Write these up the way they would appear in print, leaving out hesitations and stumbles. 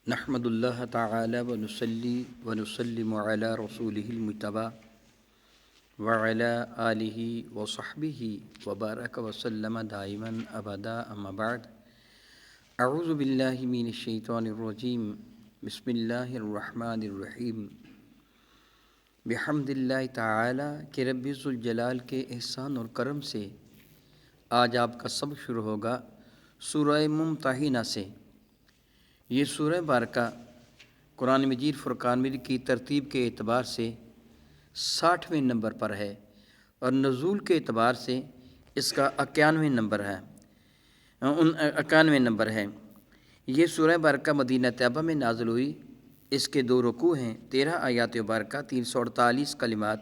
نحمد اللہ تعالی ونصلی ونسلم علی رسولہ المجتبی وعلی آلہ وصحبہ وبارک وسلم دائما ابدا اما بعد اعوذ باللہ من الشیطان الرجیم بسم اللہ الرحمن الرحیم بحمد اللہ تعالی کہ رب ذوالجلال کے احسان اور کرم سے آج آپ کا سبق شروع ہوگا سورہ ممتحنہ سے۔ یہ سورہ بارکہ قرآن مجید فرقان مجید کی ترتیب کے اعتبار سے 60ویں نمبر پر ہے اور نزول کے اعتبار سے اس کا 91 نمبر ہے۔ یہ سورہ بارکہ مدینہ طیبہ میں نازل ہوئی۔ اس کے 2 رکوع ہیں، 13 آیات مبارکہ، 348 کلمات،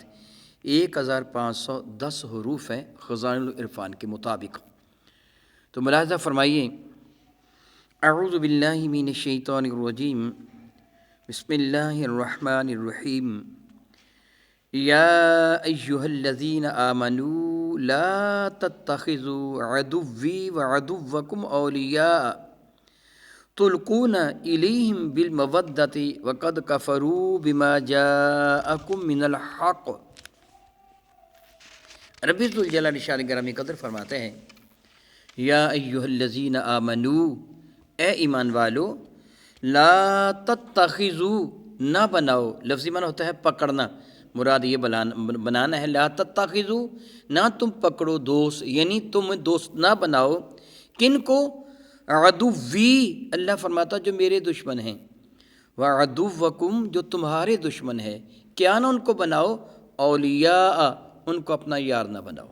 1510 حروف ہیں خزائن العرفان کے مطابق۔ تو ملاحظہ فرمائیے، اعوذ باللہ من الشیطان الرجیم بسم اللہ الرحمن الرحیم یا ایہا الذین آمنوا لا تتخذوا عدوی وعدوکم اولیاء تلقون الیہم بالمودۃ وقد کفروا بما جاءکم من الحق۔ رب ذوالجلال شان گرامی قدر فرماتے ہیں، یا ایہا الذین آمنوا، اے ایمان والو، لا تتخذوا، نہ بناؤ، لفظی معنی ہوتا ہے پکڑنا، مراد یہ بنانا ہے، لا تتخذوا، نہ تم پکڑو دوست، یعنی تم دوست نہ بناؤ، کن کو؟ عدوی، اللہ فرماتا جو میرے دشمن ہیں، وعدوکم، جو تمہارے دشمن ہے، کیا نہ ان کو بناؤ؟ اولیاء، ان کو اپنا یار نہ بناؤ۔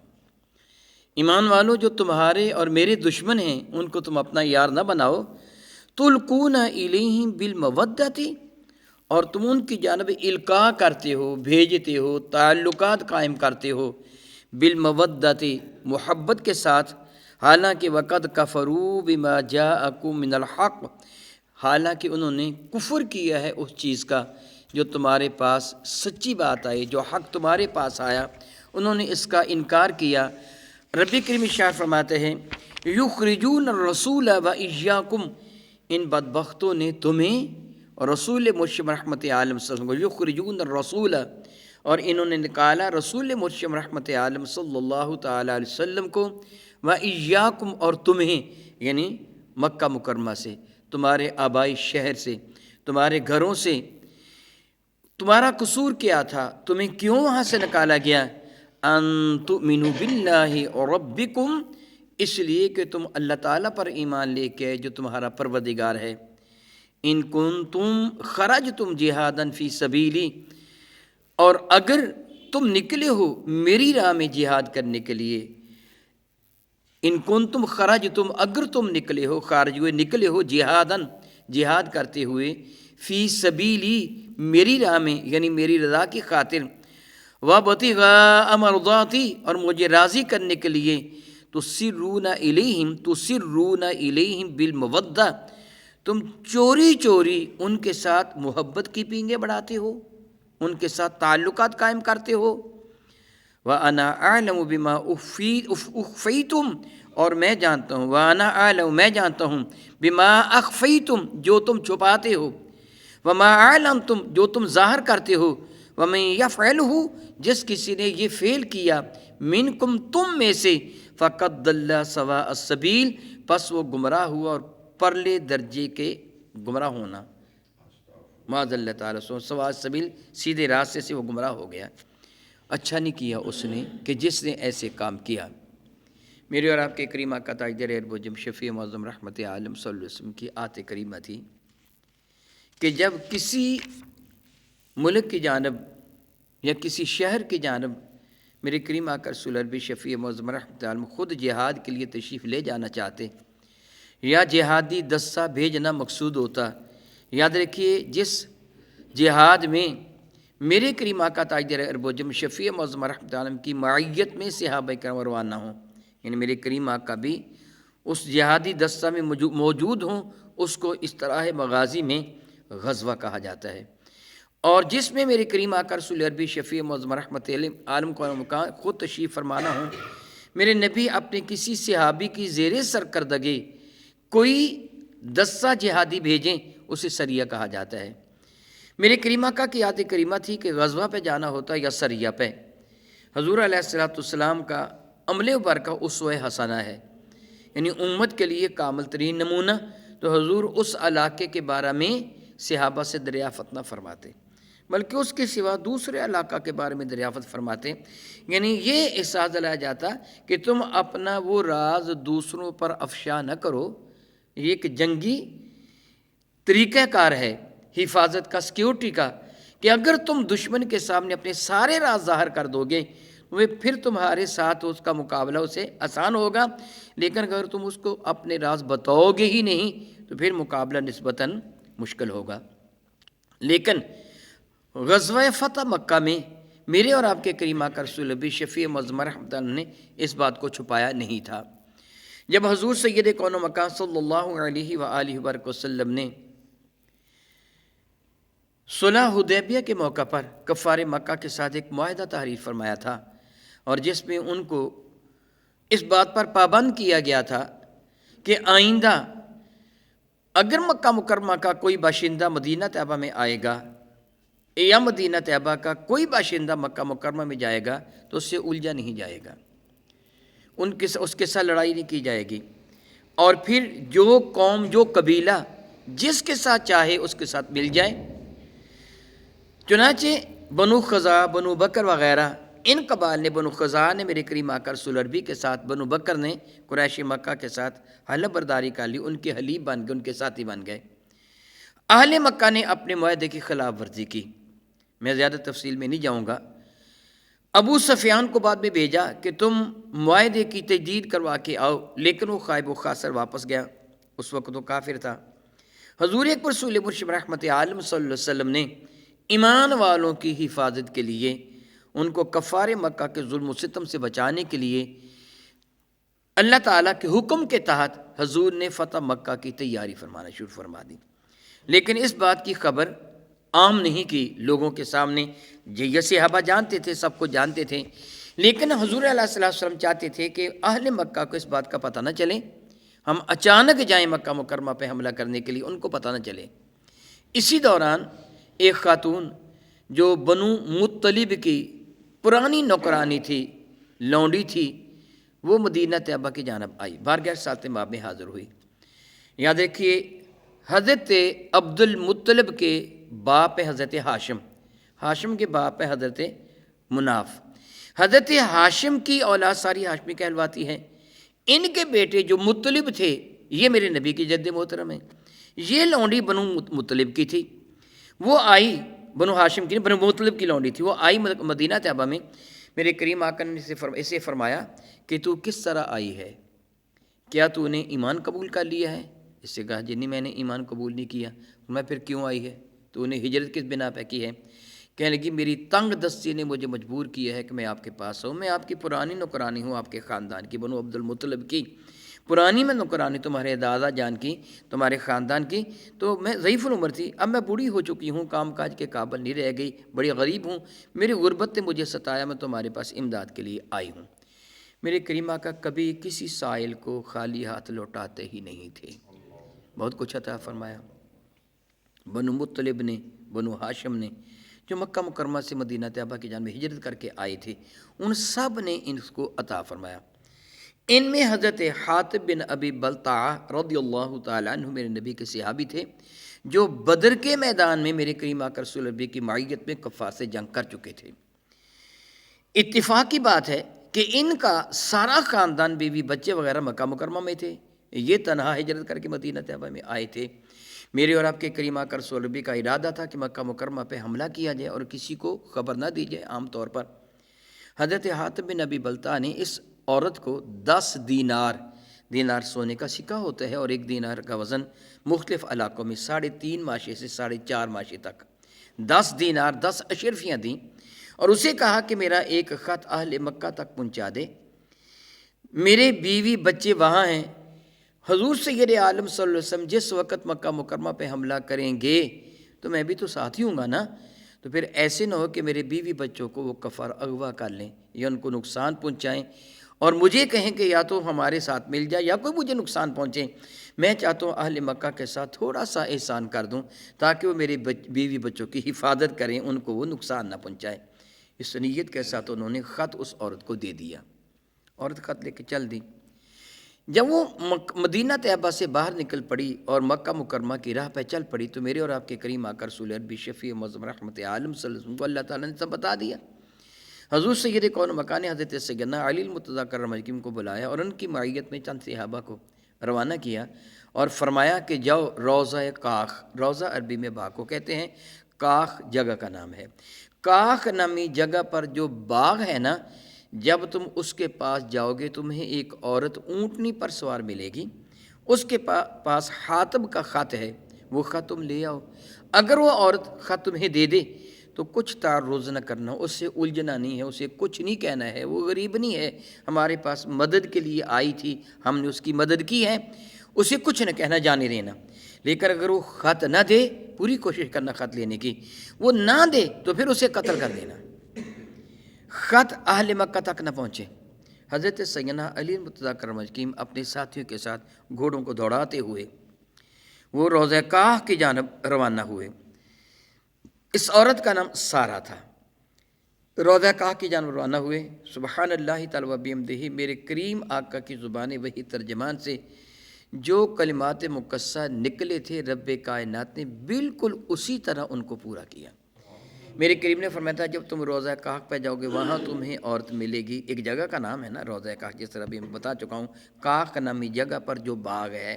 ایمان والو، جو تمہارے اور میرے دشمن ہیں ان کو تم اپنا یار نہ بناؤ۔ تلقون الیہم بالمودۃ، اور تم ان کی جانب القاء کرتے ہو، بھیجتے ہو، تعلقات قائم کرتے ہو، بالمودۃ، محبت کے ساتھ، حالانکہ وقد کفروا بما جاءکم من الحق، حالانکہ انہوں نے کفر کیا ہے اس چیز کا جو تمہارے پاس سچی بات آئی، جو حق تمہارے پاس آیا، انہوں نے اس کا انکار کیا۔ رب کریم ارشاد فرماتے ہیں، یخرجون الرسول و ایاکم، ان بدبختوں نے تمہیں اور رسول مرشد رحمت عالم صلی اللہ علیہ وسلم کو، یخرجون الرسول، اور انہوں نے نکالا رسول مرشد رحمت عالم صلی اللہ تعالیٰ علیہ وسلم کو، و ایاکم، اور تمہیں، یعنی مکہ مکرمہ سے، تمہارے آبائی شہر سے، تمہارے گھروں سے۔ تمہارا قصور کیا تھا؟ تمہیں کیوں وہاں سے نکالا گیا؟ ان تؤمنوا باللہ ربکم، اس لیے کہ تم اللہ تعالیٰ پر ایمان لے کے جو تمہارا پروردگار ہے۔ ان کنتم خرجتم جہادا فی سبیلی، اور اگر تم نکلے ہو میری راہ میں جہاد کرنے کے لیے، ان کنتم خرجتم، اگر تم نکلے ہو، خارج ہوئے، نکلے ہو، جہاد کرتے ہوئے، فی سبیلی، میری راہ میں، یعنی میری رضا کی خاطر، وابتغاء مرضاتی، اور مجھے راضی کرنے کے لیے، تسرون الیہم بالمودۃ، تم چوری چوری ان کے ساتھ محبت کی پینگیں بڑھاتے ہو، ان کے ساتھ تعلقات قائم کرتے ہو۔ وَأَنَا أَعْلَمُ بِمَا أُخْفِيتُمْ، اور میں جانتا ہوں، وَأَنَا أَعْلَمُ، میں جانتا ہوں، بِمَا أَخْفَيْتُمْ، جو تم چھپاتے ہو، وَمَا أَعْلَنْتُمْ، جو تم ظاہر کرتے ہو، وَمَن يَفْعَلْهُ، جس کسی نے یہ فعل کیا، مِنْكُمْ، تم میں سے، فَقَدْ ضَلَّ سَوَاءَ السَّبِيلِ، پس وہ گمراہ ہوا اور پرلے درجے کے گمراہ ہونا، معاذ اللہ تعالیٰ، سواء السبیل، سیدھے راستے سے وہ گمراہ ہو گیا۔ اچھا نہیں کیا اس نے کہ جس نے ایسے کام کیا۔ میرے اور آپ کے کریم آقا تاجدار اربجم شفیع معظم رحمت عالم صلی اللہ علیہ وسلم کی آیت کریمہ تھی کہ جب کسی ملک کی جانب یا کسی شہر کی جانب میرے کریم آقا رسول عربی شفیع معظم رحمت عالم خود جہاد کے لیے تشریف لے جانا چاہتے یا جہادی دستہ بھیجنا مقصود ہوتا، یاد رکھیے جس جہاد میں میرے کریم آقا تاجدار اربجم شفیع معظم رحمت عالم کی معیت میں صحابہ کرام روانہ ہوں، یعنی میرے کریم آقا بھی اس جہادی دستہ میں موجود ہوں، اس کو اصطلاح مغازی میں غزوہ کہا جاتا ہے۔ اور جس میں میرے کریم آقا رسول عربی شفیع معظم رحمت عالم کو خود تشریف فرمانا ہوں، میرے نبی اپنے کسی صحابی کی زیر سرکردگی کوئی دسہ جہادی بھیجیں، اسے سریہ کہا جاتا ہے۔ میرے کریم آقا کی عادت کریمہ تھی کہ غزوہ پہ جانا ہوتا یا سریہ پہ، حضور علیہ السلام کا عمل مبارکہ اسوہ حسنہ ہے، یعنی امت کے لیے کامل ترین نمونہ۔ تو حضور اس علاقے کے بارے میں صحابہ سے دریافت نہ فرماتے، بلکہ اس کے سوا دوسرے علاقہ کے بارے میں دریافت فرماتے، یعنی یہ احساس دلایا جاتا کہ تم اپنا وہ راز دوسروں پر افشا نہ کرو۔ یہ ایک جنگی طریقہ کار ہے حفاظت کا، سیکیورٹی کا، کہ اگر تم دشمن کے سامنے اپنے سارے راز ظاہر کر دو گے پھر تمہارے ساتھ اس کا مقابلہ اسے آسان ہوگا، لیکن اگر تم اس کو اپنے راز بتاؤ گے ہی نہیں تو پھر مقابلہ نسبتاً مشکل ہوگا۔ لیکن غزوہ فتح مکہ میں میرے اور آپ کے کریم آقا رسول اللہ شفیع معظم رحمۃ اللہ نے اس بات کو چھپایا نہیں تھا۔ جب حضور سید کون و مکان صلی اللہ علیہ وآلہ وبرکہ وسلم نے صلح حدیبیہ کے موقع پر کفار مکہ کے ساتھ ایک معاہدہ تحریر فرمایا تھا، اور جس میں ان کو اس بات پر پابند کیا گیا تھا کہ آئندہ اگر مکہ مکرمہ کا کوئی باشندہ مدینہ طیبہ میں آئے گا یا مدینہ طیبہ کا کوئی باشندہ مکہ مکرمہ میں جائے گا تو اس سے الجھا نہیں جائے گا، اس کے ساتھ لڑائی نہیں کی جائے گی، اور پھر جو قوم جو قبیلہ جس کے ساتھ چاہے اس کے ساتھ مل جائے۔ چنانچہ بنو خزاعہ، بنو بکر وغیرہ ان قبائل نے، بنو خزاعہ نے میرے کریم آقا رسول عربی کے ساتھ، بنو بکر نے قریش مکہ کے ساتھ حلف برداری کر لی، ان کے حلیف بن گئے، ان کے ساتھی بن گئے۔ اہل مکہ نے اپنے معاہدے کی خلاف ورزی کی، میں زیادہ تفصیل میں نہیں جاؤں گا۔ ابو سفیان کو بعد میں بھیجا کہ تم معاہدے کی تجدید کروا کے آؤ، لیکن وہ خائب و خاسر واپس گیا، اس وقت وہ کافر تھا۔ حضور اکبر رسول مرشد رحمت عالم صلی اللہ علیہ وسلم نے ایمان والوں کی حفاظت کے لیے، ان کو کفار مکہ کے ظلم و ستم سے بچانے کے لیے اللہ تعالیٰ کے حکم کے تحت حضور نے فتح مکہ کی تیاری فرمانا شروع فرما دی، لیکن اس بات کی خبر عام نہیں کی لوگوں کے سامنے۔ یہ صحابہ جانتے تھے، سب کو جانتے تھے، لیکن حضور علیہ السلام چاہتے تھے کہ اہل مکہ کو اس بات کا پتہ نہ چلے، ہم اچانک جائیں مکہ مکرمہ پہ حملہ کرنے کے لیے، ان کو پتہ نہ چلے۔ اسی دوران ایک خاتون جو بنو مطلب کی پرانی نوکرانی تھی، لونڈی تھی، وہ مدینہ طیبہ کی جانب آئی، بارگاہ ساتھ ماب میں حاضر ہوئی۔ یاد رکھیے حضرت عبد المطلب کے باپ حضرت ہاشم، ہاشم کے باپ ہے حضرت مناف، حضرت ہاشم کی اولاد ساری ہاشمی کہلواتی ہے۔ ان کے بیٹے جو مطلب تھے یہ میرے نبی کی جد محترم ہیں۔ یہ لونڈی بنو مطلب کی تھی، وہ آئی، بنو ہاشم کی بنو مطلب کی لونڈی تھی، وہ آئی مدینہ طیبہ میں۔ میرے کریم آقا نے اسے فرمایا کہ تو کس طرح آئی ہے، کیا تو نے ایمان قبول کر لیا ہے؟ اس سے کہا جی نہیں، میں نے ایمان قبول نہیں کیا۔ میں پھر کیوں آئی ہے؟ تو نے ہجرت کس بنا پہ کی ہے؟ کہنے لگی میری تنگ دستی نے مجھے مجبور کیا ہے کہ میں آپ کے پاس ہوں، میں آپ کی پرانی نوکرانی ہوں، آپ کے خاندان کی، بنو عبد المطلب کی پرانی میں نوکرانی، تمہارے دادا جان کی، تمہارے خاندان کی۔ تو میں ضعیف العمر تھی، اب میں بوڑھی ہو چکی ہوں، کام کاج کے قابل نہیں رہ گئی، بڑی غریب ہوں، میری غربت نے مجھے ستایا، میں تمہارے پاس امداد کے لیے آئی ہوں۔ میرے کریم آقا کبھی کسی سائل کو خالی ہاتھ لوٹاتے ہی نہیں تھے، بہت کچھ عطا فرمایا۔ بنو مطلب نے، بنو ہاشم نے، جو مکہ مکرمہ سے مدینہ طیبہ کی جانب ہجرت کر کے آئے تھے، ان سب نے ان کو عطا فرمایا۔ ان میں حضرت حاطب بن ابی بلتعہ رضی اللہ تعالیٰ عنہ میرے نبی کے صحابی تھے، جو بدر کے میدان میں میرے کریم آقا رسول اللہ کی معیت میں کفار سے جنگ کر چکے تھے۔ اتفاق کی بات ہے کہ ان کا سارا خاندان، بیوی بچے وغیرہ مکہ مکرمہ میں تھے، یہ تنہا ہجرت کر کے مدینہ طیبہ میں آئے تھے۔ میرے اور آپ کے کریم آقا رسول اللہ کا ارادہ تھا کہ مکہ مکرمہ پہ حملہ کیا جائے اور کسی کو خبر نہ دی جائے۔ عام طور پر حضرت حاطب بن ابی بلتعہ نے اس عورت کو 10 دینار سونے کا سکہ ہوتا ہے، اور 1 دینار کا وزن مختلف علاقوں میں 3.5 ماشے سے 4.5 ماشے تک 10 دینار 10 اشرفیاں دیں، اور اسے کہا کہ میرا ایک خط اہل مکہ تک پہنچا دے، میرے بیوی بچے وہاں ہیں، حضور سید عالم صلی اللہ علیہ وسلم جس وقت مکہ مکرمہ پہ حملہ کریں گے تو میں بھی تو ساتھ ہی ہوں گا نا، تو پھر ایسے نہ ہو کہ میرے بیوی بچوں کو وہ کفار اغوا کر لیں یا ان کو نقصان پہنچائیں، اور مجھے کہیں کہ یا تو ہمارے ساتھ مل جائے یا کوئی مجھے نقصان پہنچے، میں چاہتا ہوں اہل مکہ کے ساتھ تھوڑا سا احسان کر دوں تاکہ وہ میرے بیوی بچوں کی حفاظت کریں، ان کو وہ نقصان نہ پہنچائے۔ اس نیت کے ساتھ انہوں نے خط اس عورت کو دے دیا۔ عورت خط لے کے چل دی۔ جب وہ مدینہ طیبہ سے باہر نکل پڑی اور مکہ مکرمہ کی راہ پہ چل پڑی تو میرے اور آپ کے کریم آقا رسول عربی شفیع معظم رحمت عالم صلی اللہ علیہ وسلم کو اللہ تعالیٰ نے سب بتا دیا۔ حضور سید کون مکان حضرت سیدنا علی المرتضیٰ کرم اللہ کو بلایا اور ان کی معیت میں چند صحابہ کو روانہ کیا اور فرمایا کہ جاؤ روضہ کاخ، روضہ عربی میں باغ کو کہتے ہیں، کاخ جگہ کا نام ہے، کاخ نامی جگہ پر جو باغ ہے نا، جب تم اس کے پاس جاؤ گے تمہیں ایک عورت اونٹنی پر سوار ملے گی، اس کے پاس حاتب کا خط ہے، وہ خط تم لے آؤ۔ اگر وہ عورت خط تمہیں دے دے تو کچھ تعرض نہ کرنا، اس سے الجھنا نہیں ہے، اسے کچھ نہیں کہنا ہے، وہ غریب نہیں ہے، ہمارے پاس مدد کے لیے آئی تھی، ہم نے اس کی مدد کی ہے، اسے کچھ نہ کہنا، جانے دینا۔ لیکن اگر وہ خط نہ دے، پوری کوشش کرنا خط لینے کی، وہ نہ دے تو پھر اسے قتل کر دینا، خط اہل مکہ تک نہ پہنچے۔ حضرت سیدنا علی المرتضیٰ کرم اللہ اپنے ساتھیوں کے ساتھ گھوڑوں کو دوڑاتے ہوئے وہ روضہ کاخ کی جانب روانہ ہوئے۔ اس عورت کا نام سارہ تھا۔ روضہ کاخ کی جانب روانہ ہوئے۔ سبحان اللہ تعالی و بحمدہ، میرے کریم آقا کی زبان وحی ترجمان سے جو کلمات مقدسہ نکلے تھے رب کائنات نے بالکل اسی طرح ان کو پورا کیا۔ میرے کریم نے فرمایا تھا جب تم روضہ کاخ پہ جاؤ گے وہاں تمہیں عورت ملے گی، ایک جگہ کا نام ہے نا روضہ کاخ، جس طرح بھی میں بتا چکا ہوں، کاخ نامی جگہ پر جو باغ ہے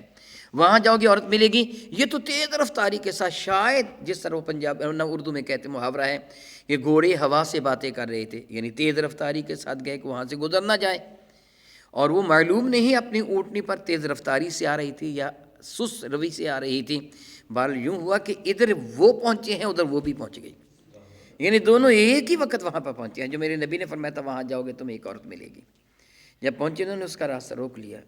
وہاں جاؤ گے عورت ملے گی۔ یہ تو تیز رفتاری کے ساتھ، شاید جس طرح وہ پنجاب نہ اردو میں کہتے محاورہ ہے، یہ گھوڑے ہوا سے باتیں کر رہے تھے، یعنی تیز رفتاری کے ساتھ گئے کہ وہاں سے گزر نہ جائے، اور وہ معلوم نہیں اپنی اونٹنی پر تیز رفتاری سے آ رہی تھی یا سست روی سے آ رہی تھی، بہرحال یوں ہوا کہ ادھر وہ پہنچے ہیں ادھر وہ بھی پہنچ گئی، یعنی دونوں ایک ہی وقت وہاں پر پہنچے ہیں۔ جو میرے نبی نے فرمایا تھا وہاں جاؤ گے تمہیں ایک عورت ملے گی، جب پہنچے انہوں نے اس کا راستہ روک لیا۔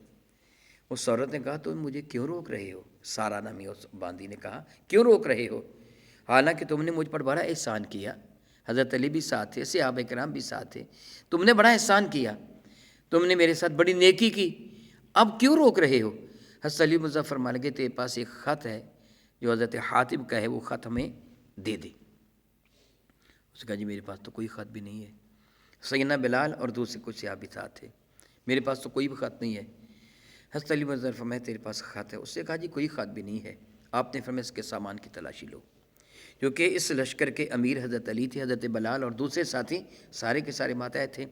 اس عورت نے کہا تم مجھے کیوں روک رہے ہو؟ سارا نامی اس باندی نے کہا کیوں روک رہے ہو؟ حالانکہ تم نے مجھ پر بڑا احسان کیا، حضرت علی بھی ساتھ تھے، صحابہ کرام بھی ساتھ تھے، تم نے بڑا احسان کیا، تم نے میرے ساتھ بڑی نیکی کی، اب کیوں روک رہے ہو؟ حضرت علی مرزا فرمانے لگے تیرے پاس ایک خط ہے جو حضرت حاتب کا ہے، وہ خط ہمیں دے دے۔ اس نے کہا جی میرے پاس تو کوئی خط بھی نہیں ہے۔ سیدنا بلال اور دوسرے کچھ صحابی ساتھ تھے، میرے پاس تو کوئی بھی خط نہیں ہے۔ حضرت علی مرزا فرمایا تیرے پاس خط ہے؟ اس نے کہا جی کوئی خط بھی نہیں ہے۔ آپ نے فرمایا اس کے سامان کی تلاشی لو، کیونکہ اس لشکر کے امیر حضرت علی تھے، حضرت بلال اور دوسرے ساتھی سارے کے سارے ماتحت تھے،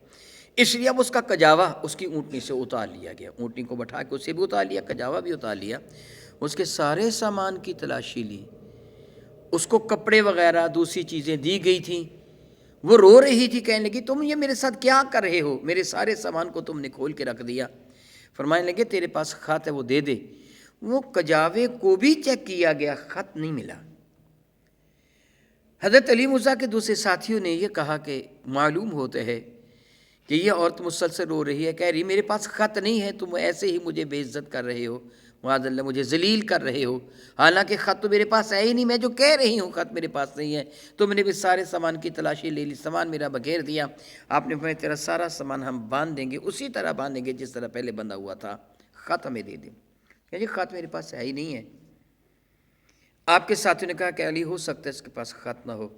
اس لیے اب اس کا کجاوا اس کی اونٹنی سے اتار لیا گیا، اونٹنی کو بٹھا کے اسے بھی اتار لیا، کجاوا بھی اتار لیا، اس کے سارے سامان کی تلاشی لی، اس کو کپڑے وغیرہ دوسری چیزیں دی گئی تھیں، وہ رو رہی تھی، کہنے لگی تم یہ میرے ساتھ کیا کر رہے ہو، میرے سارے سامان کو تم نے کھول کے رکھ دیا۔ فرمانے لگے تیرے پاس خط ہے وہ دے دے۔ وہ کجاوے کو بھی چیک کیا گیا، خط نہیں ملا۔ حضرت علی مرزا کے دوسرے ساتھیوں نے یہ کہا کہ معلوم ہوتا ہے کہ یہ عورت مسلسل رو رہی ہے، کہہ رہی میرے پاس خط نہیں ہے، تم ایسے ہی مجھے بے عزت کر رہے ہو، معاذ اللہ مجھے ذلیل کر رہے ہو، حالانکہ خط تو میرے پاس ہے ہی نہیں، میں جو کہہ رہی ہوں خط میرے پاس نہیں ہے، تم نے بھی سارے سامان کی تلاشی لے لی، سامان میرا بگھیر دیا، آپ نے فرمایا تیرا سارا سامان ہم باندھ دیں گے، اسی طرح باندھیں گے جس طرح پہلے بندھا ہوا تھا، خط ہمیں دے دیں۔ کہ جی خط میرے پاس ہے ہی نہیں ہے۔ آپ کے ساتھیوں نے کہا کہ علی ہو سکتا ہے اس کے پاس خط نہ ہو،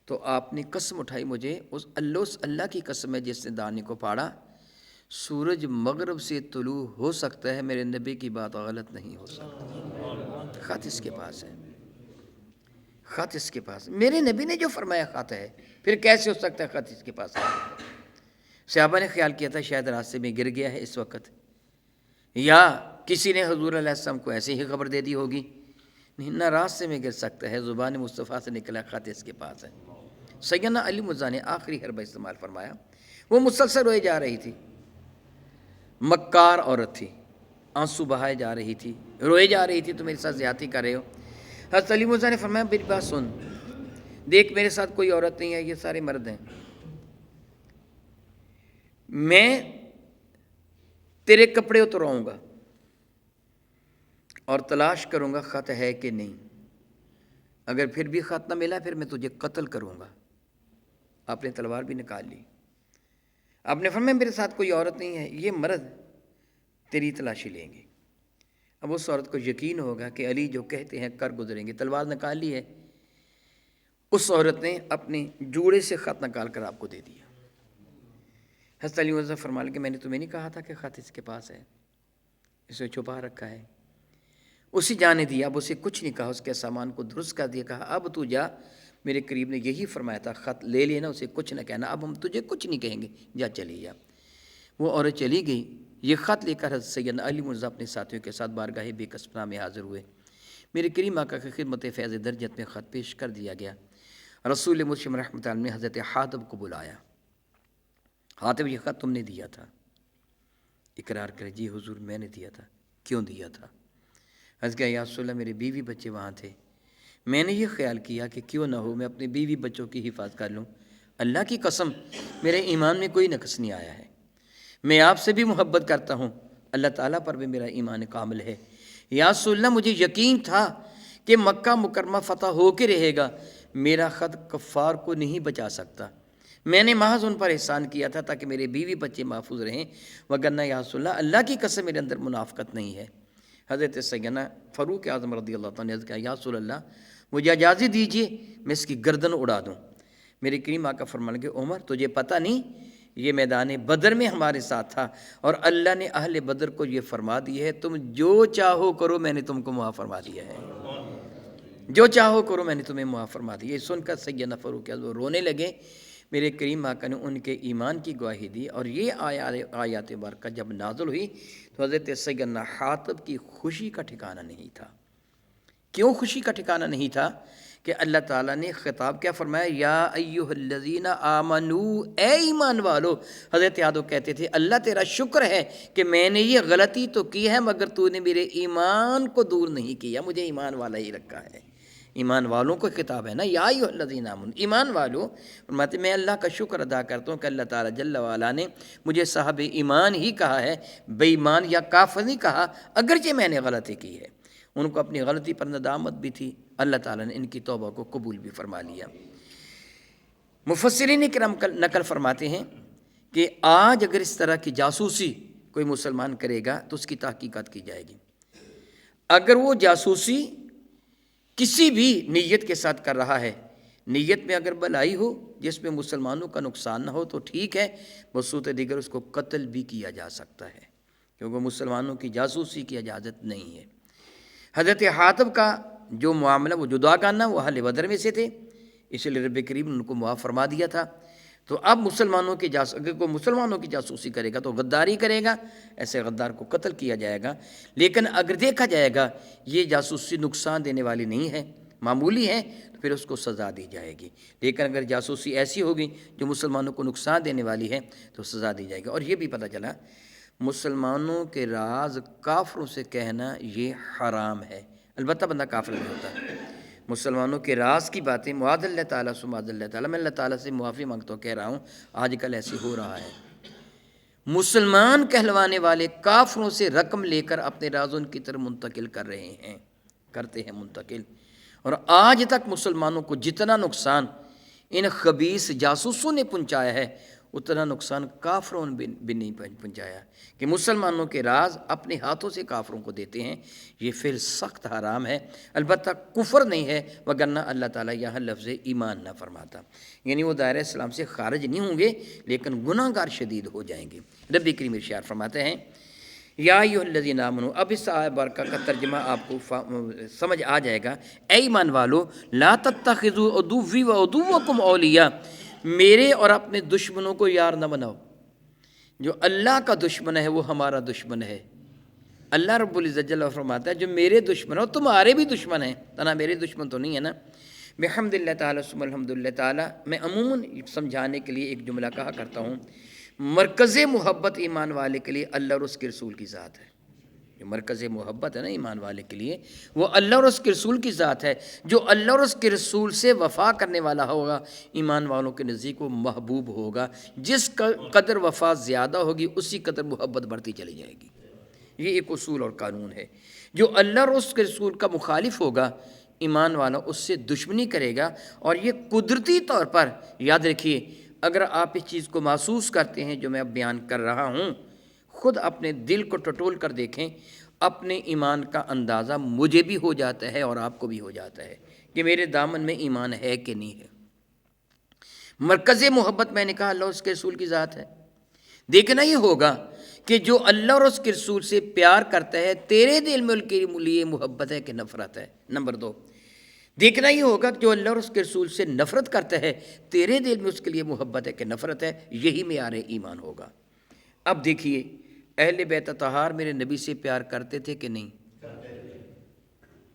تو آپ نے قسم اٹھائی مجھے اس اللہ کی قسم ہے جس نے دانے کو پھاڑا، سورج مغرب سے طلوع ہو سکتا ہے، میرے نبی کی بات غلط نہیں ہو سکتی، خط اس کے پاس ہے، خط اس کے پاس، میرے نبی نے جو فرمایا خط ہے، پھر کیسے ہو سکتا ہے خط اس کے پاس ہے؟ صحابہ نے خیال کیا تھا شاید راستے میں گر گیا ہے اس وقت، یا کسی نے حضور علیہ السلام کو ایسے ہی خبر دے دی ہوگی، نہیں نہ راستے میں گر سکتا ہے، زبان مصطفیٰ سے نکلا خط اس کے پاس ہے۔ سیدنا علی مرزا نے آخری حربہ استعمال فرمایا، وہ مسلسل روئے جا رہی تھی، مکار عورت تھی، آنسو بہائے جا رہی تھی، روئے جا رہی تھی، تو میرے ساتھ زیادتی کر رہے ہو۔ حضرت علی مرزا نے فرمایا میری بات سن، دیکھ میرے ساتھ کوئی عورت نہیں ہے، یہ سارے مرد ہیں، میں تیرے کپڑے اترواؤں گا اور تلاش کروں گا خط ہے کہ نہیں، اگر پھر بھی خط نہ ملا پھر میں تجھے قتل کروں گا۔ آپ نے تلوار بھی نکال لی، آپ نے فرمایا میرے ساتھ کوئی عورت نہیں ہے، یہ مرد تیری تلاشی لیں گے۔ اب اس عورت کو یقین ہوگا کہ علی جو کہتے ہیں کر گزریں گے، تلوار نکال لی ہے۔ اس عورت نے اپنے جوڑے سے خط نکال کر آپ کو دے دیا۔ حضرت علی مرضی فرما لیں کہ میں نے تمہیں نہیں کہا تھا کہ خط اس کے پاس ہے، اسے چھپا رکھا ہے۔ اسی جانے دیا، اب اسے کچھ نہیں کہا، اس کے سامان کو درست کر دیا، کہا اب تو جا، میرے قریب نے یہی فرمایا تھا خط لے لینا، اسے کچھ نہ کہنا، اب ہم تجھے کچھ نہیں کہیں گے، جا چلی جا۔ وہ عورت چلی گئی۔ یہ خط لے کر حضرت سیدنا علی مرزا اپنے ساتھیوں کے ساتھ بارگاہ بے کسپنا میں حاضر ہوئے۔ میرے کریم آقا کی خدمت فیض درجت میں خط پیش کر دیا گیا۔ رسول مرشد رحمۃ اللہ نے حضرت حاتب کو بلایا۔ حاتب یہ خط تم نے دیا تھا؟ اقرار کرے جی حضور میں نے دیا تھا۔ کیوں دیا تھا؟ حضرت کہا یا رسول اللہ میرے بیوی بچے وہاں تھے، میں نے یہ خیال کیا کہ کیوں نہ ہو میں اپنے بیوی بچوں کی حفاظت کر لوں۔ اللہ کی قسم میرے ایمان میں کوئی نقص نہیں آیا ہے، میں آپ سے بھی محبت کرتا ہوں، اللہ تعالیٰ پر بھی میرا ایمان کامل ہے۔ یا رسول اللہ مجھے یقین تھا کہ مکہ مکرمہ فتح ہو کے رہے گا، میرا خط کفار کو نہیں بچا سکتا، میں نے محض ان پر احسان کیا تھا تاکہ میرے بیوی بچے محفوظ رہیں، وگرنہ یا رسول اللہ اللہ کی قسم میرے اندر منافقت نہیں ہے۔ حضرت سیدنا فاروق اعظم رضی اللہ تعالیٰ نے کہا یا رسول اللہ مجھے اجازت دیجیے میں اس کی گردن اڑا دوں۔ میرے کریم آقا فرمان لگے عمر تجھے پتہ نہیں یہ میدان بدر میں ہمارے ساتھ تھا اور اللہ نے اہل بدر کو یہ فرما دی ہے تم جو چاہو کرو، میں نے تم کو معاف فرما دیا ہے، جو چاہو کرو میں نے تمہیں معاف فرما دیا۔ یہ سن کر سیدنا فاروق اعظم رونے لگے۔ میرے کریم آقا نے ان کے ایمان کی گواہی دی، اور یہ آیات بارکہ جب نازل ہوئی تو حضرت سیدنا حاتب کی خوشی کا ٹھکانہ نہیں تھا۔ کیوں خوشی کا ٹھکانہ نہیں تھا؟ کہ اللہ تعالیٰ نے خطاب کیا فرمایا، یا ایھا الذین آمنو، اے ایمان والو۔ حضرت حاتب کہتے تھے اللہ تیرا شکر ہے کہ میں نے یہ غلطی تو کی ہے مگر تو نے میرے ایمان کو دور نہیں کیا، مجھے ایمان والا ہی رکھا ہے۔ ایمان والوں کو خطاب ہے نا، یا ایھا الذین آمنو، ایمان والو۔ فرماتے میں اللہ کا شکر ادا کرتا ہوں کہ اللہ تعالیٰ جل وعلا نے مجھے صاحب ایمان ہی کہا ہے، بے ایمان یا کافر نہیں کہا، اگرچہ میں نے غلطی کی ہے۔ ان کو اپنی غلطی پر ندامت بھی تھی، اللہ تعالیٰ نے ان کی توبہ کو قبول بھی فرما لیا۔ مفسرین کرام نقل فرماتے ہیں کہ آج اگر اس طرح کی جاسوسی کوئی مسلمان کرے گا تو اس کی تحقیقات کی جائے گی۔ اگر وہ جاسوسی کسی بھی نیت کے ساتھ کر رہا ہے، نیت میں اگر بھلائی ہو جس میں مسلمانوں کا نقصان نہ ہو تو ٹھیک ہے، بصورت دیگر اس کو قتل بھی کیا جا سکتا ہے، کیونکہ مسلمانوں کی جاسوسی کی اجازت نہیں ہے۔ حضرت حاتب کا جو معاملہ وہ جدا کرنا، وہ اہل بدر میں سے تھے، اس لیے رب کریم نے ان کو معاف فرما دیا تھا۔ تو اب اگر کوئی مسلمانوں کی جاسوسی کرے گا تو غداری کرے گا، ایسے غدار کو قتل کیا جائے گا۔ لیکن اگر دیکھا جائے گا یہ جاسوسی نقصان دینے والی نہیں ہے، معمولی ہے، تو پھر اس کو سزا دی جائے گی۔ لیکن اگر جاسوسی ایسی ہوگی جو مسلمانوں کو نقصان دینے والی ہے تو سزا دی جائے گی۔ اور یہ بھی پتہ چلا مسلمانوں کے راز کافروں سے کہنا یہ حرام ہے، البتہ بندہ کافر نہیں ہوتا۔ مسلمانوں کے راز کی باتیں معاذ اللہ تعالیٰ سے معاذ اللہ تعالیٰ، میں اللہ تعالیٰ سے معافی مانگتا ہوں، کہہ رہا ہوں آج کل ایسے ہو رہا ہے۔ مسلمان کہلوانے والے کافروں سے رقم لے کر اپنے راز ان کی طرف منتقل کرتے ہیں منتقل۔ اور آج تک مسلمانوں کو جتنا نقصان ان خبیث جاسوسوں نے پہنچایا ہے اتنا نقصان کافروں نے بھی نہیں پہنچایا، کہ مسلمانوں کے راز اپنے ہاتھوں سے کافروں کو دیتے ہیں، یہ فعل سخت حرام ہے، البتہ کفر نہیں ہے، وگرنہ اللہ تعالیٰ یہاں لفظ ایمان نہ فرماتا، یعنی وہ دائرہ اسلام سے خارج نہیں ہوں گے لیکن گناہ گار شدید ہو جائیں گے۔ رب کریم ارشاد فرماتے ہیں یا ایھا الذین آمنو، اب اس آیت بارکہ کا ترجمہ آپ کو سمجھ آ جائے گا، اے ایمان والو لا تتخذوا عدوی وعدوکم اولیاء، میرے اور اپنے دشمنوں کو یار نہ بناؤ۔ جو اللہ کا دشمن ہے وہ ہمارا دشمن ہے۔ اللہ رب العزت جل فرماتا ہے جو میرے دشمن ہو تمہارے بھی دشمن ہیں، تنہا میرے دشمن تو نہیں ہے نا۔ بحمد اللہ تعالیٰ ثم الحمد للہ تعالیٰ، میں عموماً سمجھانے کے لیے ایک جملہ کہا کرتا ہوں، مرکز محبت ایمان والے کے لیے اللہ اور اس کے رسول کی ذات ہے۔ جو مرکز محبت ہے نا ایمان والے کے لیے وہ اللہ اور اس کے رسول کی ذات ہے۔ جو اللہ اور اس کے رسول سے وفا کرنے والا ہوگا ایمان والوں کے نزدیک وہ محبوب ہوگا، جس قدر وفا زیادہ ہوگی اسی قدر محبت بڑھتی چلی جائے گی۔ یہ ایک اصول اور قانون ہے۔ جو اللہ اور اس کے رسول کا مخالف ہوگا ایمان والا اس سے دشمنی کرے گا، اور یہ قدرتی طور پر یاد رکھیے اگر آپ اس چیز کو محسوس کرتے ہیں جو میں اب بیان کر رہا ہوں، خود اپنے دل کو ٹٹول کر دیکھیں، اپنے ایمان کا اندازہ مجھے بھی ہو جاتا ہے اور آپ کو بھی ہو جاتا ہے کہ میرے دامن میں ایمان ہے کہ نہیں ہے۔ مرکز محبت میں نے کہا اللہ اور اس کے رسول کی ذات ہے۔ دیکھنا یہ ہوگا کہ جو اللہ اور اس کے رسول سے پیار کرتا ہے، تیرے دل میں ان کے لیے محبت ہے کہ نفرت ہے۔ نمبر 2، دیکھنا یہ ہوگا کہ جو اللہ اور اس کے رسول سے نفرت کرتا ہے، تیرے دل میں اس کے لیے محبت ہے کہ نفرت ہے۔ یہی معیار ایمان ہوگا۔ اب دیکھیے، اہل بیت اطہار میرے نبی سے پیار کرتے تھے کہ نہیں؟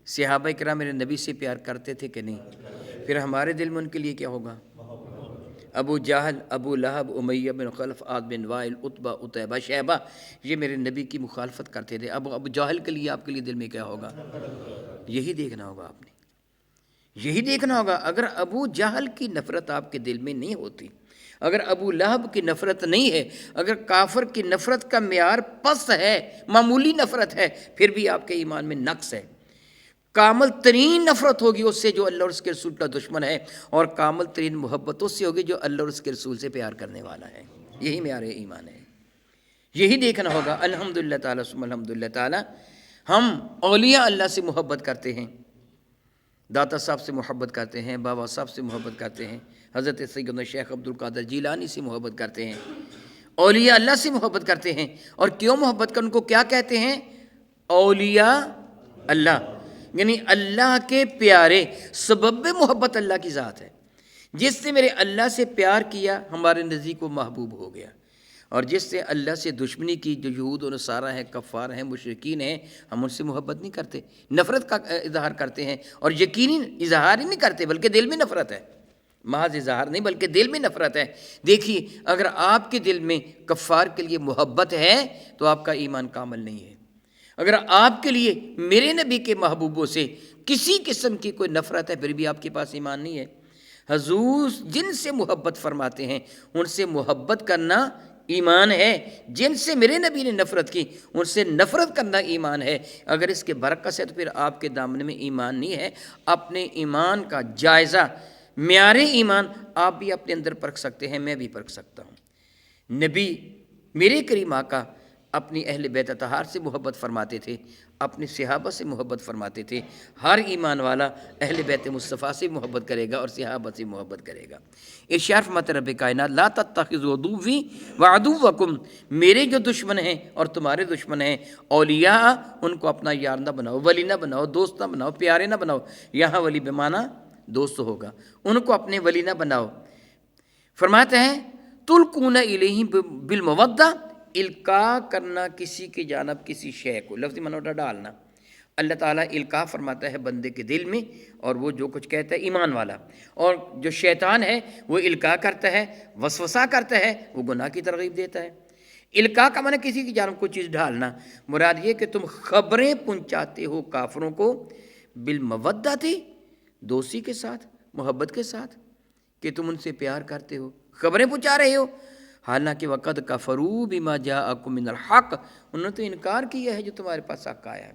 صحابہ کرام میرے نبی سے پیار کرتے تھے کہ نہیں؟ پھر ہمارے دل میں ان کے لیے کیا ہوگا؟ ابو جہل، ابو لہب، امیہ بن خلف، عاد بن وائل، عتبہ، عتیبہ، شیبہ، یہ میرے نبی کی مخالفت کرتے تھے۔ اب ابو جہل کے لیے آپ کے لیے دل میں کیا ہوگا؟ یہی دیکھنا ہوگا آپ نے، یہی دیکھنا ہوگا۔ اگر ابو جہل کی نفرت آپ کے دل میں نہیں ہوتی، اگر ابو لہب کی نفرت نہیں ہے، اگر کافر کی نفرت کا معیار پست ہے، معمولی نفرت ہے، پھر بھی آپ کے ایمان میں نقص ہے۔ کامل ترین نفرت ہوگی اس سے جو اللہ اور اس کے رسول کا دشمن ہے، اور کامل ترین محبت اس سے ہوگی جو اللہ اور اس کے رسول سے پیار کرنے والا ہے۔ یہی معیار ایمان ہے، یہی دیکھنا ہوگا۔ الحمدللہ تعالیٰ ثم الحمدللہ تعالیٰ، ہم اولیاء اللہ سے محبت کرتے ہیں، داتا صاحب سے محبت کرتے ہیں، بابا صاحب سے محبت کرتے ہیں، حضرت سیدنا شیخ عبد القادر جیلانی سے محبت کرتے ہیں، اولیاء اللہ سے محبت کرتے ہیں۔ اور کیوں محبت کر، ان کو کیا کہتے ہیں؟ اولیاء اللہ، یعنی اللہ کے پیارے۔ سبب محبت اللہ کی ذات ہے۔ جس سے میرے اللہ سے پیار کیا، ہمارے نزدیک وہ محبوب ہو گیا، اور جس سے اللہ سے دشمنی کی، جو یہود و نصارہ ہیں، کفار ہیں، مشرکین ہیں، ہم ان سے محبت نہیں کرتے، نفرت کا اظہار کرتے ہیں، اور یقینی اظہار ہی نہیں کرتے بلکہ دل میں نفرت ہے، محض اظہار نہیں بلکہ دل میں نفرت ہے۔ دیکھیے، اگر آپ کے دل میں کفار کے لیے محبت ہے تو آپ کا ایمان کامل نہیں ہے۔ اگر آپ کے لیے میرے نبی کے محبوبوں سے کسی قسم کی کوئی نفرت ہے، پھر بھی آپ کے پاس ایمان نہیں ہے۔ حضور جن سے محبت فرماتے ہیں ان سے محبت کرنا ایمان ہے، جن سے میرے نبی نے نفرت کی ان سے نفرت کرنا ایمان ہے۔ اگر اس کے برعکس ہے تو پھر آپ کے دامن میں ایمان نہیں ہے۔ اپنے ایمان کا جائزہ، معیار ایمان آپ بھی اپنے اندر پرکھ سکتے ہیں، میں بھی پرکھ سکتا ہوں۔ نبی میرے کریم آقا اپنی اہل بیت اطہار سے محبت فرماتے تھے، اپنے صحابہ سے محبت فرماتے تھے۔ ہر ایمان والا اہل بیت مصطفیٰ سے محبت کرے گا اور صحابہ سے محبت کرے گا۔ ارشاد فرماتے رب کائنات، لا تتخذوا عدوی وعدوکم، میرے جو دشمن ہیں اور تمہارے دشمن ہیں، اولیاء، ان کو اپنا یار نہ بناؤ، ولی نہ بناؤ، دوست نہ بناؤ، پیارے نہ بناؤ۔ یہاں ولی بمعنی دوست ہوگا، ان کو اپنے ولی نہ بناؤ۔ فرماتے ہیں تلقون الیہم بالمودہ، القاء کرنا کسی کی جانب کسی شے کو، لفظی معنی ڈالنا۔ اللہ تعالیٰ القاء فرماتا ہے بندے کے دل میں، اور وہ جو کچھ کہتا ہے ایمان والا، اور جو شیطان ہے وہ القاء کرتا ہے، وسوسہ کرتا ہے، وہ گناہ کی ترغیب دیتا ہے۔ القاء کا معنی کسی کی جانب کوئی چیز ڈالنا، مراد یہ کہ تم خبریں پہنچاتے ہو کافروں کو، بالمودہ تھی، دوستی کے ساتھ، محبت کے ساتھ، کہ تم ان سے پیار کرتے ہو، خبریں پہنچا رہے ہو۔ حالانکہ وقد کفروا بما جاءکم من الحق، انہوں نے تو انکار کیا ہے جو تمہارے پاس حق آیا ہے،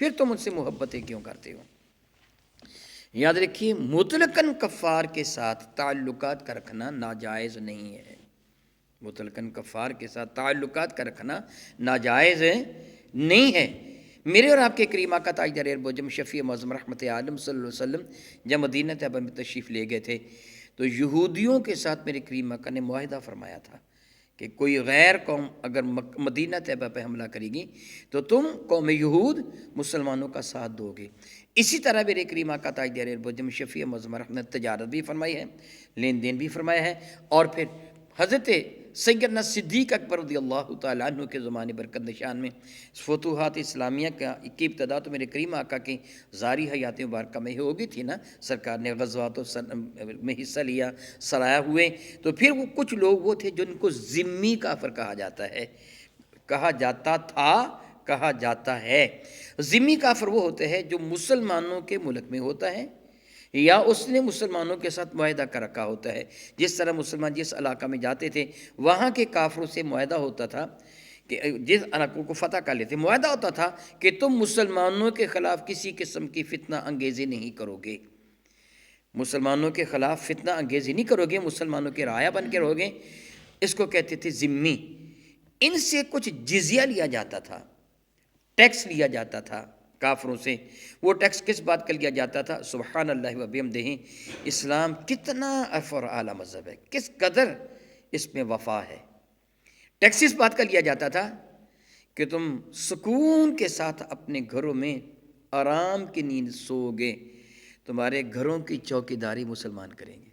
پھر تم ان سے محبتیں کیوں کرتے ہو؟ یاد رکھیے، مطلقاً کفار کے ساتھ تعلقات کا رکھنا ناجائز نہیں ہے، مطلقاً کفار کے ساتھ تعلقات کا رکھنا ناجائز نہیں ہے۔ میرے اور آپ کے کریم آقا تاجدار ارب و عجم شفیع معظم رحمت عالم صلی اللہ علیہ وسلم جب مدینہ طیبہ میں تشریف لے گئے تھے تو یہودیوں کے ساتھ میرے کریم آقا نے معاہدہ فرمایا تھا کہ کوئی غیر قوم اگر مدینہ طیبہ پہ حملہ کرے گی تو تم قوم یہود مسلمانوں کا ساتھ دو گے۔ اسی طرح میرے کریم آقا تاجدار ارب و عجم شفیع معظم رحمت تجارت بھی فرمائی ہے، لین دین بھی فرمایا ہے، اور پھر حضرت سیدنا صدیق اکبر رضی اللہ تعالیٰ عنہ کے زمانے برکت نشان میں فتوحات اسلامیہ کی ابتدا تو میرے کریم آقا کی ظاہری حیات مبارکہ میں ہی ہو گئی تھی نا، سرکار نے غزوات میں حصہ لیا، سرایہ ہوئے، تو پھر وہ کچھ لوگ وہ تھے جن کو ذمی کافر کہا جاتا ہے، کہا جاتا تھا، کہا جاتا ہے۔ ذمی کافر وہ ہوتے ہیں جو مسلمانوں کے ملک میں ہوتا ہے یا اس نے مسلمانوں کے ساتھ معاہدہ کر رکھا ہوتا ہے۔ جس طرح مسلمان جس علاقہ میں جاتے تھے وہاں کے کافروں سے معاہدہ ہوتا تھا کہ جس علاقوں کو فتح کر لیتے، معاہدہ ہوتا تھا کہ تم مسلمانوں کے خلاف کسی قسم کی فتنہ انگیزی نہیں کرو گے، مسلمانوں کے خلاف فتنہ انگیزی نہیں کرو گے، مسلمانوں کے رعایا بن کے رہو گے۔ اس کو کہتے تھے ذمی۔ ان سے کچھ جزیہ لیا جاتا تھا، ٹیکس لیا جاتا تھا کافروں سے۔ وہ ٹیکس کس بات کا لیا جاتا تھا؟ سبحان اللہ و بحمدہ، اسلام کتنا عرف اور اعلیٰ مذہب ہے، کس قدر اس میں وفا ہے۔ ٹیکس اس بات کا لیا جاتا تھا کہ تم سکون کے ساتھ اپنے گھروں میں آرام کی نیند سو گے، تمہارے گھروں کی چوکیداری مسلمان کریں گے۔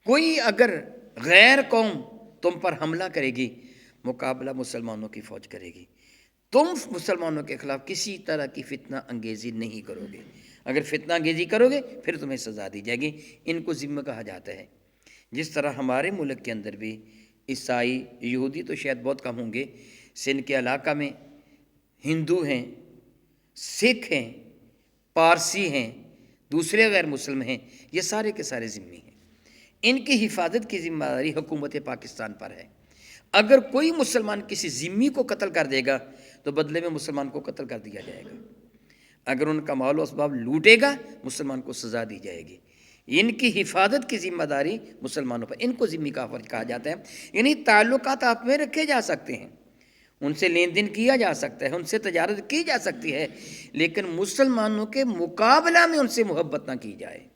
کوئی اگر غیر قوم تم پر حملہ کرے گی، مقابلہ مسلمانوں کی فوج کرے گی۔ تم مسلمانوں کے خلاف کسی طرح کی فتنہ انگیزی نہیں کرو گے۔ اگر فتنہ انگیزی کرو گے پھر تمہیں سزا دی جائے گی۔ ان کو ذمہ کہا جاتا ہے۔ جس طرح ہمارے ملک کے اندر بھی عیسائی، یہودی تو شاید بہت کم ہوں گے، سندھ کے علاقہ میں ہندو ہیں، سکھ ہیں، پارسی ہیں، دوسرے غیر مسلم ہیں، یہ سارے کے سارے ذمہ ہیں۔ ان کی حفاظت کی ذمہ داری حکومت پاکستان پر ہے۔ اگر کوئی مسلمان کسی ذمی کو قتل کر دے گا تو بدلے میں مسلمان کو قتل کر دیا جائے گا۔ اگر ان کا مال و اسباب لوٹے گا، مسلمان کو سزا دی جائے گی۔ ان کی حفاظت کی ذمہ داری مسلمانوں پر، ان کو ذمی کافر کہا جاتا ہے۔ یعنی تعلقات آپ میں رکھے جا سکتے ہیں، ان سے لین دین کیا جا سکتا ہے، ان سے تجارت کی جا سکتی ہے، لیکن مسلمانوں کے مقابلہ میں ان سے محبت نہ کی جائے۔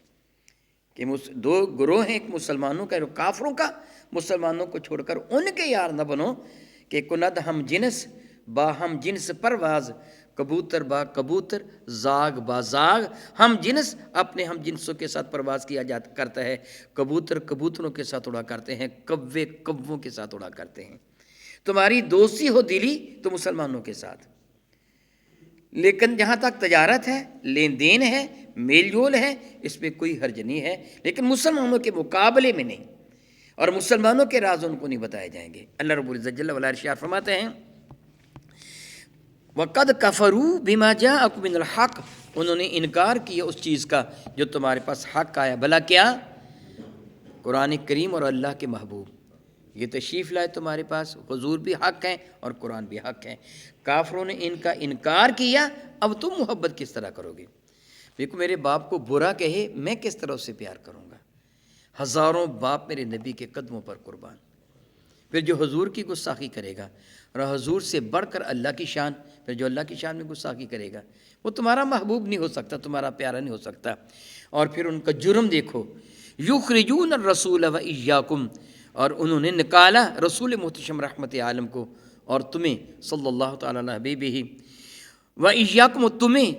کہ دو گروہ ہیں، ایک مسلمانوں کا اور کافروں کا، مسلمانوں کو چھوڑ کر ان کے یار نہ بنو کہ کند ہم جنس با ہم جنس پرواز، کبوتر با کبوتر زاغ با زاغ۔ ہم جنس اپنے ہم جنسوں کے ساتھ پرواز کیا کرتا ہے، کبوتر کبوتروں کے ساتھ اڑا کرتے ہیں، کوے کووں کے ساتھ اڑا کرتے ہیں۔ تمہاری دوستی ہو دلی تو مسلمانوں کے ساتھ، لیکن جہاں تک تجارت ہے، لین دین ہے، میل جول ہے، اس میں کوئی حرج نہیں ہے، لیکن مسلمانوں کے مقابلے میں نہیں، اور مسلمانوں کے راز ان کو نہیں بتائے جائیں گے۔ اللہ رب العزت جل وعلا ارشاد فرماتے ہیں وَقَدْ كَفَرُوا بِمَا جَاءَكُم مِّنَ الْحَقِّ، انہوں نے انکار کیا اس چیز کا جو تمہارے پاس حق آیا۔ بھلا کیا؟ قرآن کریم اور اللہ کے محبوب یہ تشریف لائے تمہارے پاس، حضور بھی حق ہیں اور قرآن بھی حق ہیں۔ کافروں نے ان کا انکار کیا، اب تم محبت کس طرح کرو گے؟ دیکھو، میرے باپ کو برا کہے میں کس طرح اس سے پیار کروں گا؟ ہزاروں باپ میرے نبی کے قدموں پر قربان۔ پھر جو حضور کی گستاخی کرے گا اور حضور سے بڑھ کر اللہ کی شان، پھر جو اللہ کی شان میں گستاخی کرے گا وہ تمہارا محبوب نہیں ہو سکتا، تمہارا پیارا نہیں ہو سکتا۔ اور پھر ان کا جرم دیکھو، یخرجون الرسول و ایاکم، اور انہوں نے نکالا رسول محتشم رحمت عالم کو اور تمہیں صلی اللہ تعالیٰ علیہ حبیبہ و ایاکم، تمہیں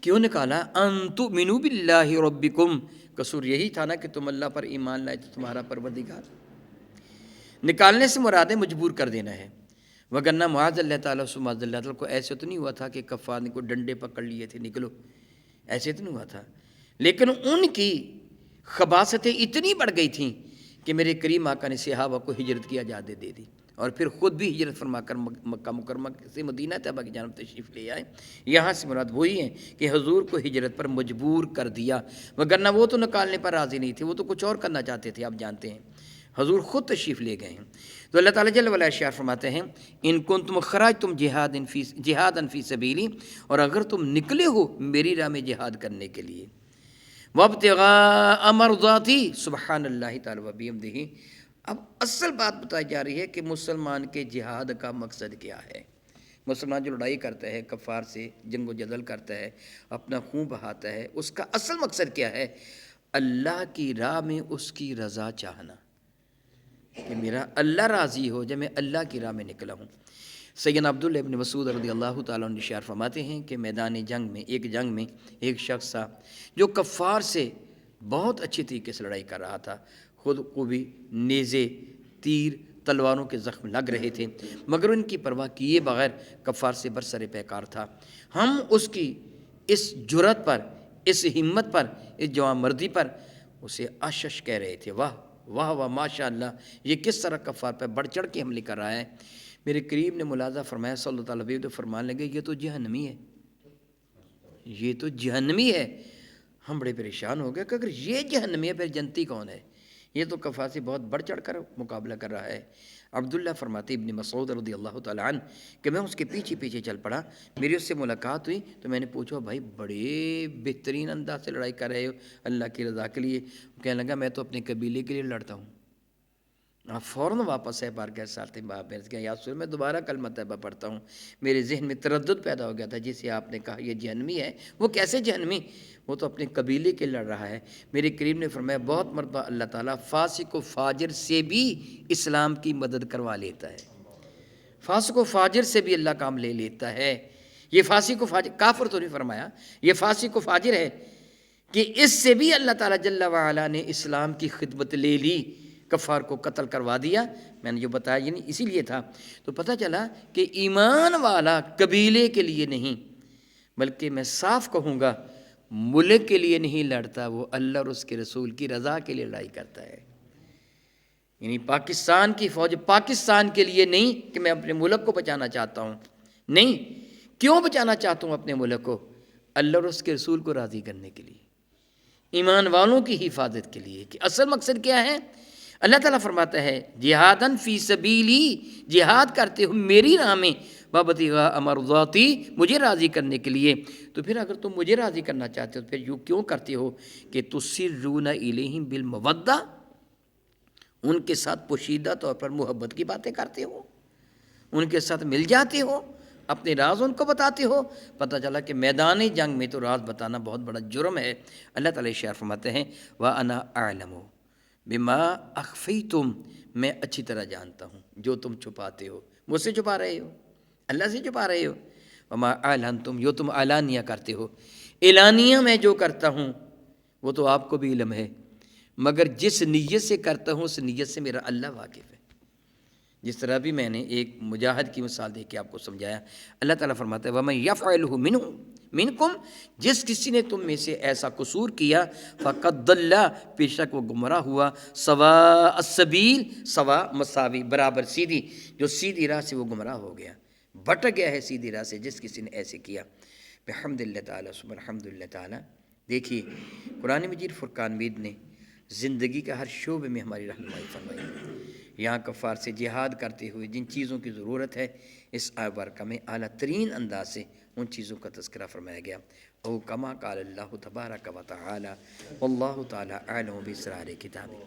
کیوں نکالا؟ ان تؤمنوا باللہ ربکم، قصور یہی تھا نا کہ تم اللہ پر ایمان لائے تو تمہارا پروردگار۔ نکالنے سے مراد ہے مجبور کر دینا ہے، وگرنہ معاذ اللہ تعالیٰ معاذ اللہ تعالیٰ کو ایسے تو نہیں ہوا تھا کہ کفار نے کو ڈنڈے پکڑ لیے تھے نکلو، ایسے تو نہیں ہوا تھا، لیکن ان کی خباثتیں اتنی بڑھ گئی تھیں کہ میرے کریم آقا نے صحابہ کو ہجرت کی اجازت دے دی، اور پھر خود بھی ہجرت فرما کر مکہ مکرمہ سے مدینہ طیبہ کی جانب تشریف لے آئے۔ یہاں سے مراد وہی ہے کہ حضور کو ہجرت پر مجبور کر دیا، وگرنہ وہ تو نکالنے پر راضی نہیں تھے، وہ تو کچھ اور کرنا چاہتے تھے، آپ جانتے ہیں۔ حضور خود تشریف لے گئے ہیں۔ تو اللہ تعالیٰ جل وعلا ارشاد فرماتے ہیں ان کنتم خرجتم جہادا فی سبیلی، اور اگر تم نکلے ہو میری راہ میں جہاد کرنے کے لیے، وابتغاء مرضاتی، سبحان اللہ تعالیٰ وبحمدہ۔ اب اصل بات بتائی جا رہی ہے کہ مسلمان کے جہاد کا مقصد کیا ہے۔ مسلمان جو لڑائی کرتا ہے، کفار سے جنگ و جدل کرتا ہے، اپنا خون بہاتا ہے، اس کا اصل مقصد کیا ہے؟ اللہ کی راہ میں اس کی رضا چاہنا، کہ میرا اللہ راضی ہو جب میں اللہ کی راہ میں نکلا ہوں۔ سیدنا عبداللہ ابن مسعود رضی اللہ تعالیٰ عنہ ارشاد فرماتے ہیں کہ میدان جنگ میں ایک شخص تھا جو کفار سے بہت اچھی طریقے سے لڑائی کر رہا تھا، خود کو بھی نیزے، تیر، تلواروں کے زخم لگ رہے تھے، مگر ان کی پرواہ کیے بغیر کفار سے برسر پیکار تھا۔ ہم اس کی اس جرأت پر، اس ہمت پر، اس جوان مردی پر اسے اشش کہہ رہے تھے، واہ واہ واہ ماشاء اللہ، یہ کس طرح کفار پر بڑھ چڑھ کے حملے کر رہا ہے۔ میرے قریب نے ملاحظہ فرمایا صلی اللہ علیہ وسلم، فرمان لگے یہ تو جہنمی ہے، یہ تو جہنمی ہے۔ ہم بڑے پریشان ہو گئے کہ اگر یہ جہنمی ہے پھر جنتی کون ہے؟ یہ تو کفار سے بہت بڑھ چڑھ کر مقابلہ کر رہا ہے۔ عبداللہ فرماتے ابن مسعود رضی اللہ تعالیٰ عنہ کہ میں اس کے پیچھے پیچھے چل پڑا، میری اس سے ملاقات ہوئی تو میں نے پوچھا بھائی بڑے بہترین انداز سے لڑائی کر رہے ہو اللہ کی رضا کے لیے؟ کہنے لگا میں تو اپنے قبیلے کے لیے لڑتا ہوں۔ آپ فوراً واپس ہے بار کے ساتھ باپ میں کہا یا رسول میں دوبارہ کلمہ طیبہ پڑھتا ہوں۔ میرے ذہن میں تردد پیدا ہو گیا تھا، جسے آپ نے کہا یہ جہنمی ہے، وہ کیسے جہنمی؟ وہ تو اپنے قبیلے کے لڑ رہا ہے۔ میرے کریم نے فرمایا بہت مرتبہ اللہ تعالیٰ فاسق و فاجر سے بھی اسلام کی مدد کروا لیتا ہے، فاسق و فاجر سے بھی اللہ کام لے لیتا ہے۔ یہ فاسق و فاجر کافر تو نہیں فرمایا، یہ فاسق و فاجر ہے کہ اس سے بھی اللہ تعالیٰ جل وعلا نے اسلام کی خدمت لے لی، کفار کو قتل کروا دیا۔ میں نے جو بتایا یعنی اسی لیے تھا۔ تو پتہ چلا کہ ایمان والا قبیلے کے لیے نہیں بلکہ میں صاف کہوں گا ملک کے لیے نہیں لڑتا، وہ اللہ اور اس کے رسول کی رضا کے لیے لڑائی کرتا ہے۔ یعنی پاکستان کی فوج پاکستان کے لیے نہیں کہ میں اپنے ملک کو بچانا چاہتا ہوں، نہیں، کیوں بچانا چاہتا ہوں اپنے ملک کو؟ اللہ اور اس کے رسول کو راضی کرنے کے لیے، ایمان والوں کی حفاظت کے لیے۔ کہ اصل مقصد کیا ہے؟ اللہ تعالیٰ فرماتا ہے جہادن فی سبیلی، جہاد کرتے ہو میری راہ میں، وابتغاء مرضاتی، مجھے راضی کرنے کے لیے۔ تو پھر اگر تم مجھے راضی کرنا چاہتے ہو پھر یوں کیوں کرتے ہو کہ تسرون الیہم بالمودہ، ان کے ساتھ پوشیدہ طور پر محبت کی باتیں کرتے ہو، ان کے ساتھ مل جاتے ہو، اپنے راز ان کو بتاتے ہو۔ پتہ چلا کہ میدان جنگ میں تو راز بتانا بہت بڑا جرم ہے۔ اللہ تعالیٰ ارشاد فرماتے ہیں وَأَنَا أَعْلَمُ بِمَا أَخْفَيْتُمْ، میں اچھی طرح جانتا ہوں جو تم چھپاتے ہو، مجھ سے چھپا رہے ہو، اللہ سے چھپا رہے ہو۔ وَمَا أَعْلَنْتُمْ، جو تم اعلانیہ کرتے ہو، اعلانیہ میں جو کرتا ہوں وہ تو آپ کو بھی علم ہے، مگر جس نیت سے کرتا ہوں اس نیت سے میرا اللہ واقف ہے۔ جس طرح بھی میں نے ایک مجاہد کی مثال دے کے آپ کو سمجھایا، اللہ تعالیٰ فرماتا ہے وَمَن يَفْعَلْهُ مِنْكُمْ، جس کسی نے تم میں سے ایسا قصور کیا فَقَدْ ضَلَّ، بے شک وہ گمراہ ہوا، سواء السبیل، سوا مساوی برابر سیدھی، جو سیدھی راہ سے وہ گمراہ ہو گیا، بھٹک گیا ہے سیدھی راہ سے جس کسی نے ایسے کیا۔ بحمد اللہ تعالیٰ الحمد للہ تعالیٰ۔ دیکھیے قرآن مجید فرقان مید نے زندگی کا ہر شعبے میں ہماری رہنمائی فرمائی۔ یہاں کفار سے جہاد کرتے ہوئے جن چیزوں کی ضرورت ہے اس آیت مبارکہ میں اعلیٰ ترین انداز سے ان چیزوں کا تذکرہ فرمایا گیا۔ او کما قال اللہ تبارک و تعالی واللہ تعالی اعلم باسرار کتابہ۔